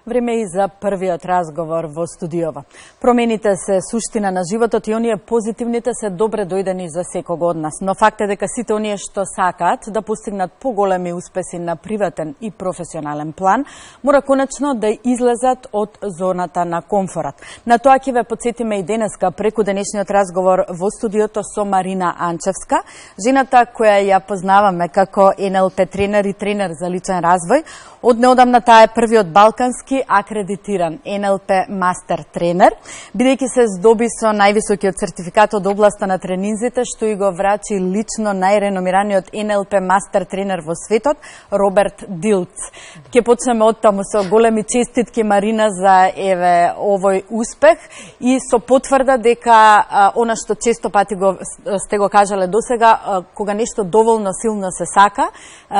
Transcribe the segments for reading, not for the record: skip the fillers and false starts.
Време и за првиот разговор во студиова. Промените се суштина на животот и оние позитивните се добре дојдени за секого од нас. Но факт е дека сите оние што сакаат да постигнат поголеми успеси на приватен и професионален план, мора конечно да излезат од зоната на комфорат. На тоа ќе ве потсетиме и денеска преку денешниот разговор во студиото со Марина Анчевска, жената која ја познаваме како НЛП тренер и тренер за личен развој. Од неодамна таа е првиот балкански акредитиран НЛП мастер тренер, бидејќи се здоби со највисокиот сертификат од областа на тренинзите, што и го врачи лично најреномираниот НЛП мастер тренер во светот, Роберт Дилц. Ќе почнеме од таму со големи честитки, Марина, за овој успех и со потврда дека она што често пати сте го кажале досега, кога нешто доволно силно се сака,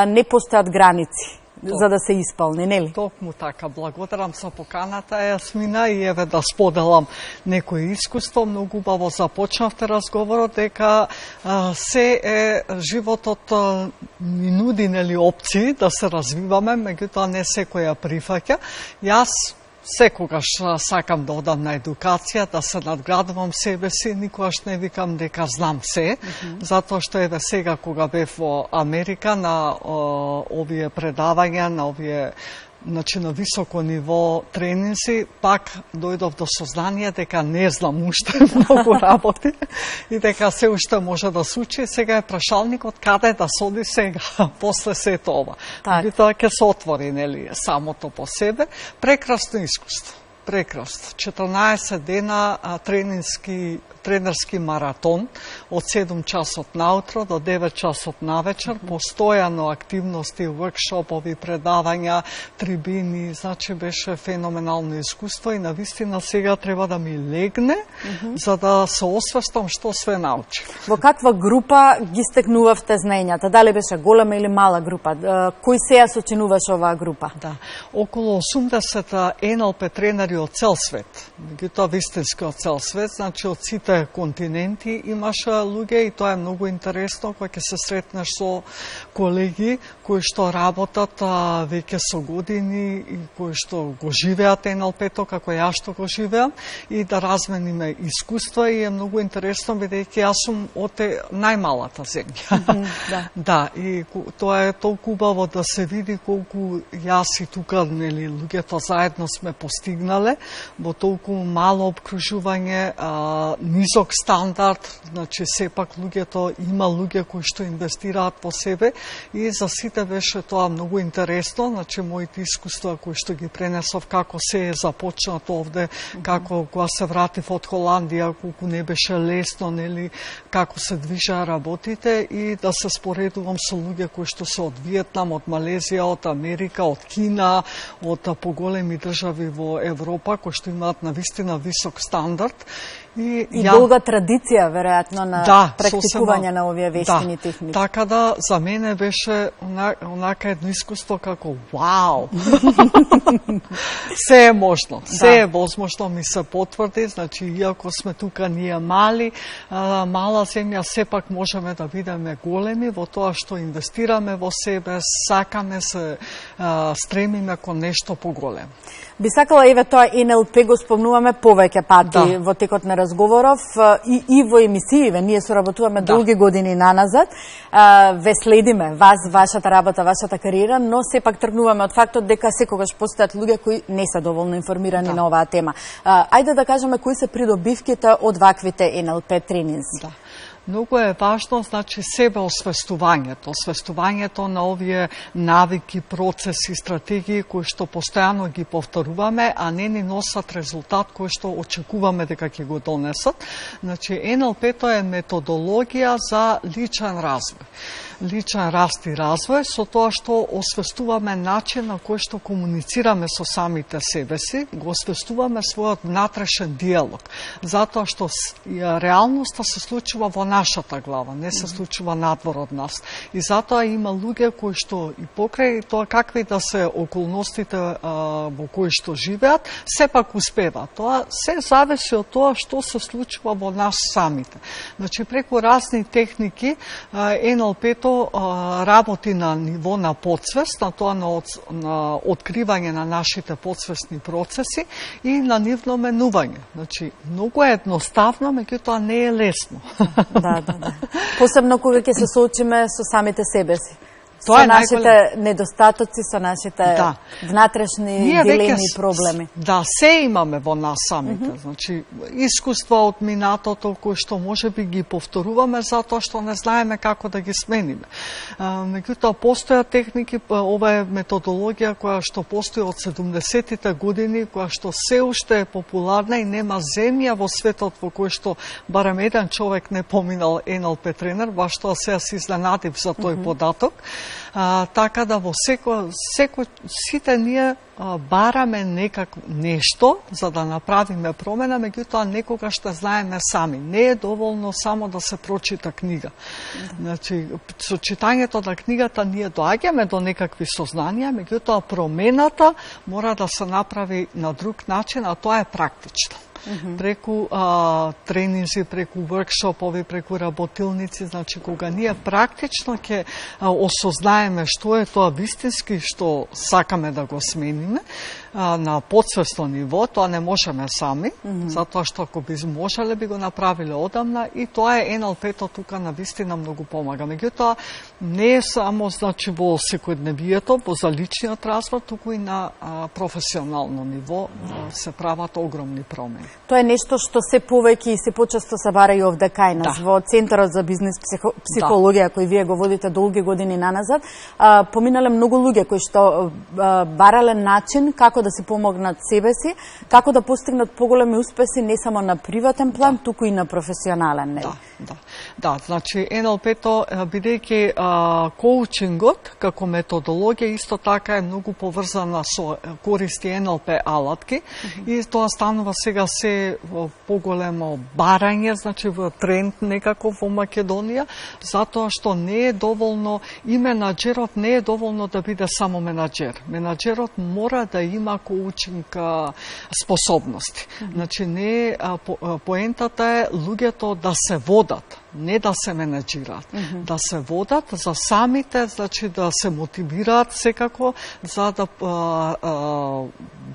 не постојат граници за да се исполни, нели? Токму така. Благодарам за поканата, Јасмина, и еве да споделам некој искуство. Многу убаво започнавте разговорот дека животот ни нуди, нели, опции да се развиваме, меѓутоа не секој ја прифаќа. Јас секогаш сакам да одам на едукација, да се надградувам себе си, никогаш не викам дека знам се, затоа што еве сега кога бев во Америка на овие предавања, на овие на високо ниво тренинзи, пак дојдов до сознание дека не знам уште многу работи и дека се уште може да се учи. Сега е прашалникот каде да се оди сега, после сето ова. Тоа ќе се отвори, нели, самото по себе. Прекрасно искуство. Прекрасно. 14 дена тренерски маратон од 7 часот наутро до 9 часот навечер, постојано активности, workshopovi, предавања, трибини, значи беше феноменално искуство и навистина сега треба да ми легне за да се освестам што све научив. Во каква група ги стекнувавте знаењата? Дали беше голема или мала група? Кој се ја сочинуваше оваа група? Да, околу 80 НЛП тренери од цел свет. Меѓутоа вистински од цел свет, значи од сите континенти имаше луѓе и тоа е многу интересно кога ќе се сретнеш со колеги кои што работат веќе со години и кои што го живеат НЛП-то како ја што го живеам и да размениме искуства и е многу интересно бидејќи јас сум од најмалата земја. Да, и тоа е толку убаво да се види колку јас и тука, нели, луѓето заедно сме постигнале во толку мало обкружување, низок стандард, значи сепак луѓето има луѓе кои што инвестираат во себе и за сите беше тоа многу интересно, значи моите искуства кои што ги пренесов како се е започнато овде, како кога се вратив од Холандија, колку не беше лесно, нели, како се движаа работите и да се споредувам со луѓе кои што се од Виетнам, од Малезија, од Америка, од Кина, од поголеми држави во Европа кои што имаат навистина висок стандард. И долга традиција, веројатно, на практикување на овие вештини техники. Така да, за мене беше онака едно искуство како вау! Се е можно, се е возможно, ми се потврди, значи, иако сме тука ние мала земја, сепак можеме да бидеме големи во тоа што инвестираме во себе, сакаме се, стремиме кон нешто поголемо. Би сакала, еве, тоа НЛП го спомнуваме повеќе пати во текот на разговоров и во емисииве. Ние соработуваме долги години наназад. Ве следиме, вас, вашата работа, вашата кариера, но сепак тргнуваме од фактот дека секогаш постојат луѓе кои не се доволно информирани на оваа тема. Ајде да кажеме кои се придобивките од ваквите НЛП тренинзи. Многу е важно, значи, себе освестувањето на овие навики, процеси, стратегии кои што постојано ги повторуваме, а не ни носат резултат кој што очекуваме дека ќе го донесат. Значи, НЛП-то е методологија за личен развој. Личен раст и развој со тоа што освестуваме начин на кој што комуницираме со самите себе си, го освестуваме својот внатрешен диалог, затоа што реалноста се случува во нашата глава, не се случува надвор од нас. И затоа има луѓе кои што и покрај тоа какви да се околностите во кои што живеат, сепак успеваат. Тоа се зависи од тоа што се случува во нас самите. Значи, преку разни техники, НЛП-то работи на ниво на подсвест, на тоа на откривање на нашите подсвесни процеси и на нивно менување. Значи, многу е едноставно, меѓутоа не е лесно. Да. Посебно кога ќе се соочиме со самите себе си. Тоа со нашите недостатоци, со нашите внатрешни дилеми и проблеми. Да, се имаме во нас самите. Значи, искуства од минатото кои што може би ги повторуваме затоа што не знаеме како да ги смениме. Меѓутоа, постојат техники, ова е методологија која што постои од 70-тите години, која што се уште е популарна и нема земја во светот во кој што барем еден човек не поминал НЛП тренер, баш тоа се изненадив за тој податок. Така да во сите ние бараме нешто за да направиме промена, меѓутоа некогаш ще знаеме сами. Не е доволно само да се прочита книга. Значи, со читањето на книгата ние доаѓаме до некакви сознанија, меѓутоа промената мора да се направи на друг начин, а тоа е практично. Преку тренинзи, преку воркшопови, преку работилници, значи кога ние практично ќе осознаеме што е тоа вистински што сакаме да го смениме на подсвесно ниво, тоа не можеме сами, затоа што ако би можеле би го направиле одамна и тоа е НЛП-то тука на вистина многу помага. Меѓутоа не е само значи во секојдневието, во за личниот развој, туку и на професионално ниво се прават огромни промени. Тоа е нешто што се повеќе и се почесто се бара и овде кај нас, во Центарот за бизнес психологија, кој вие го водите долги години наназад. Поминале многу луѓе кои што барале начин како да си помогнат себе си, како да постигнат поголеми успеси не само на приватен план, туку и на професионален, нели? Да, значи НЛП-то, бидејќи коучингот како методологија исто така е многу поврзана со користи НЛП алатки и тоа станува сега се поголемо барање, значи во тренд некако во Македонија, затоа што не е доволно и менаџерот не е доволно да биде само менаџер. Менаџерот мора да има коучинг способности. Значи не поентата е луѓето да се водат, не да се менеджираат, да се водат за самите, значи да се мотивираат секако за да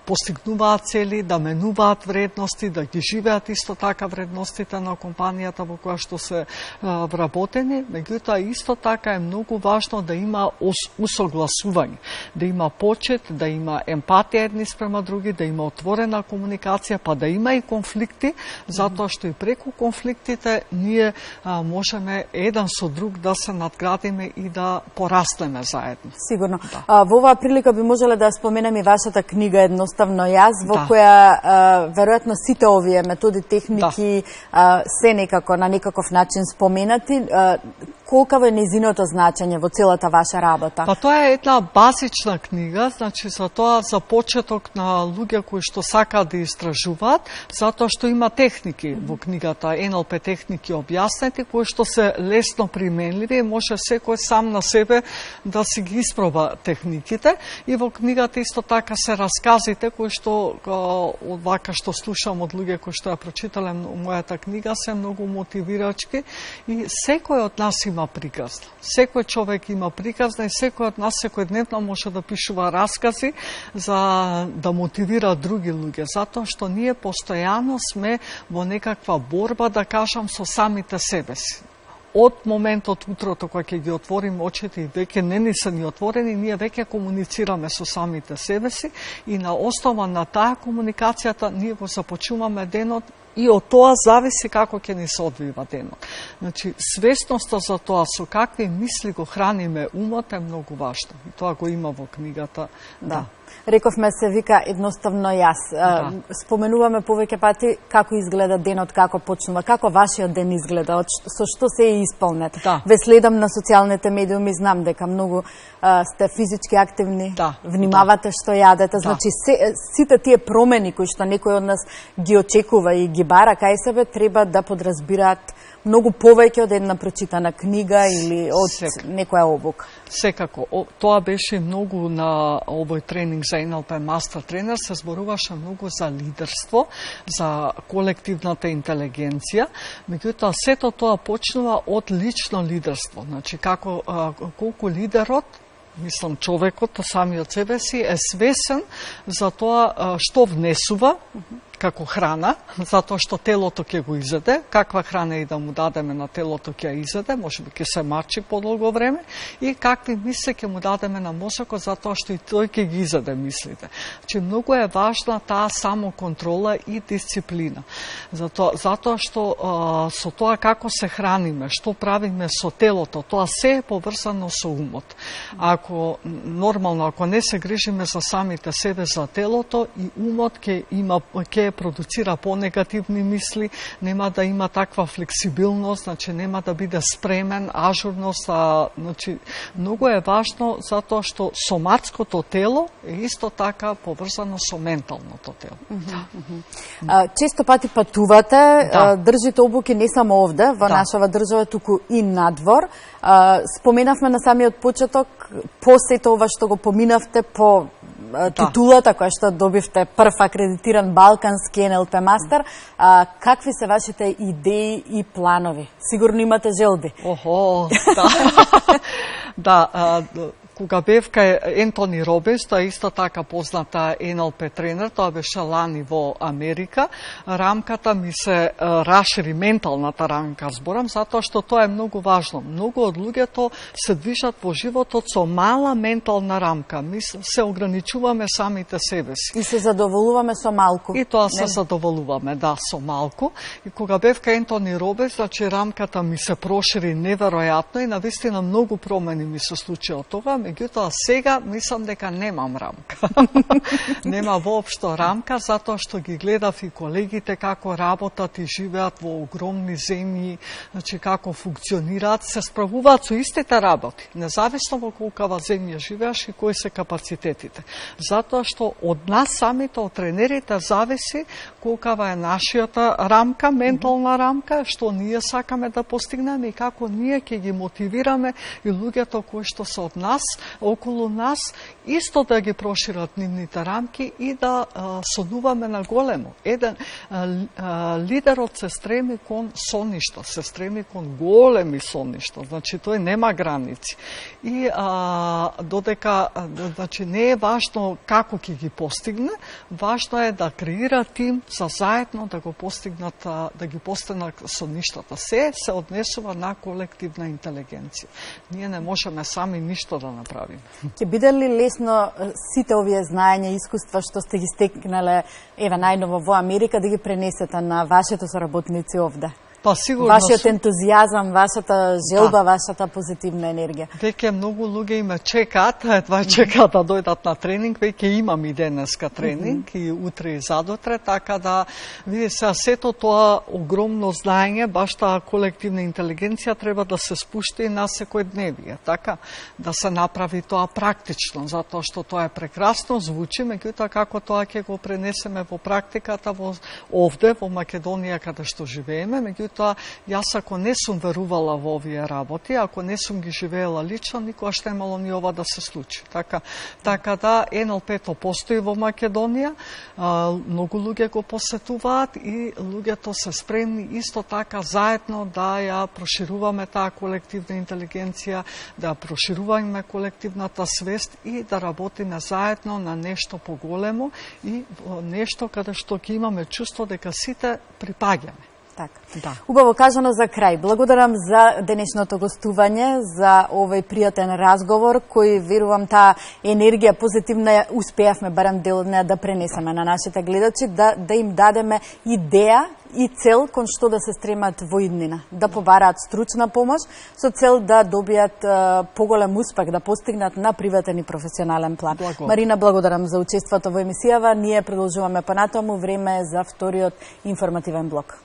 постигнуваат цели, да менуваат вредности, да ги живеат исто така вредностите на компанијата во која што се вработени, меѓутоа исто така е многу важно да има усогласување, да има почет, да има емпатија едни спрема други, да има отворена комуникација, па да има и конфликти, затоа што и преку конфликтите ние можеме еден со друг да се надградиме и да пораснеме заедно. Сигурно. Во оваа прилика би можеле да споменам и вашата книга Едноставно јас, во која веројатно сите овие методи, техники се некако на некаков начин споменати. Колкаво е незиното значење во целата ваша работа? Па тоа е една базична книга, значи за тоа за почеток на луѓе кои што сакаат да истражуваат, затоа што има техники во книгата, НЛП техники објаснети, кои што се лесно применливи и може секој сам на себе да си ги испроба техниките. И во книгата исто така се расказите кои што од вака што слушам од луѓе кои што ја прочитале мојата книга се многу мотивирачки и секој од нас има приказна. Секој човек има приказна и секој од нас секојдневно може да пишува раскази за да мотивира други луѓе, затоа што ние постојано сме во некаква борба, да кажам, со самите себе си. Од моментот утрото кога ќе ги отвориме очите и веќе не ни се ни отворени, ние веќе комуницираме со самите себе си и на основа на таа комуникацијата ние го започнуваме денот и од тоа зависи како ќе ни се одвива денот. Значи, свесноста за тоа со какви мисли го храниме умот е многу важно. И тоа го има во книгата. Да. Рековме се вика едноставно јас. Споменуваме повеќе пати како изгледа денот, како почнува, како вашиот ден изгледа, со што се е исполнет. Ве следам на социјалните медиуми, знам дека многу сте физички активни, внимавате што јадете, значи сите тие промени кои што некој од нас ги очекува и ги ги бара кај себе, треба да подразбираат многу повеќе од една прочитана книга или од некоја обука. Секако. Тоа беше многу на овој тренинг за NLP Master Trainer, се зборуваше многу за лидерство, за колективната интелигенција, меѓутоа сето тоа почнува од лично лидерство. Значи, колку лидерот, мислам човекот, самиот себе си, е свесен за тоа што внесува, како храна, затоа што телото ќе го изеде, каква храна и да му дадеме на телото ќе ја изеде, можеби ќе се мачи подолго време, и какви мисли ќе му дадеме на мозокот, затоа што и тој ќе ги изеде мислите. Значи, многу е важна таа самоконтрола и дисциплина. Затоа што со тоа како се храниме, што правиме со телото, тоа се е поврзано со умот. Ако не се грижиме за самите себе, за телото, и умот ќе продуцира понегативни мисли, нема да има таква флексибилност, значи нема да биде спремен, ажурност, значи многу е важно затоа што соматското тело е исто така поврзано со менталното тело. Често пати патувате, држите обуки не само овде, во нашава држава, туку и надвор. Споменавме на самиот почеток, по сето ова што го поминавте, по титулата која што добивте, прв акредитиран балкански NLP мастер, какви се вашите идеи и планови? Сигурно имате желби. Да, кога бев кај Ентони Робинс, тоа е исто така позната NLP тренер, тоа беше лани во Америка, рамката ми се расшири, менталната рамка зборам, затоа што тоа е многу важно. Многу од луѓето се движат во животот со мала ментална рамка. Ми се ограничуваме самите себе си. И се задоволуваме со малку. И тоа се задоволуваме, да, со малку. И кога бев кај Ентони Робинс, значи рамката ми се прошири неверојатно и навистина многу промени ми се случи од тоа. Меѓутоа, сега мислам дека немам рамка. Нема воопшто рамка, затоа што ги гледав и колегите како работат и живеат во огромни земји, значи како функционираат, се справуваат со истите работи, независно во колкава земја живеаш и кои се капацитетите. Затоа што од нас самите, од тренерите, зависи колкава е нашијата рамка, ментална рамка, што ние сакаме да постигнеме и како ние ќе ги мотивираме и луѓето кои што се од нас, околу нас, исто да ги прошират нивните рамки и да сонуваме на големо. Лидерот се стреми кон соништа, се стреми кон големи соништа, значи тој нема граници. И додека, значи не е важно како ќе ги постигне, важно е да креира тим за заедно да го постигнат, да ги постигнат соништата. Се однесува на колективна интелигенција. Ние не можеме сами ништо да направиме. Ќе биде ли лесно сите овие знаења и искуства што сте ги стекнале најново во Америка да ги пренесете на вашите соработници овде? Па сигурно. Вашиот ентузијазам, вашата желба, вашата позитивна енергија. Веќе многу луѓе ме чекаат, чекаат да дојдат на тренинг, веќе имам и денеска тренинг и утре и задутре, така да види се сето тоа огромно знаење, баш таа колективна интелигенција треба да се спушти на секојдневие, така да се направи тоа практично, затоа што тоа е прекрасно звучи, меѓутоа како тоа ќе го пренесеме во практиката овде во Македонија каде што живееме, меѓутоа јас ако не сум верувала во овие работи, ако не сум ги живеела лично, никогаш немало ни ова да се случи. Така да НЛП-то постои во Македонија, многу луѓе го посетуваат и луѓето се спремни исто така заедно да ја прошируваме таа колективна интелигенција, да прошируваме колективната свест и да работиме заедно на нешто поголемо и нешто каде што ќе имаме чувство дека сите припаѓаме. Така. Да. Убаво кажано за крај. Благодарам за денешното гостување, за овој пријатен разговор, кој верувам таа енергија позитивна успеавме барем дел од неа да пренесеме на нашите гледачи, да им дадеме идеја и цел кон што да се стремат во иднина, да побараат стручна помош со цел да добијат поголем успех, да постигнат на приватен и професионален план. Марина, благодарам за учеството во емисијава. Ние продолжуваме понатаму, време за вториот информативен блок.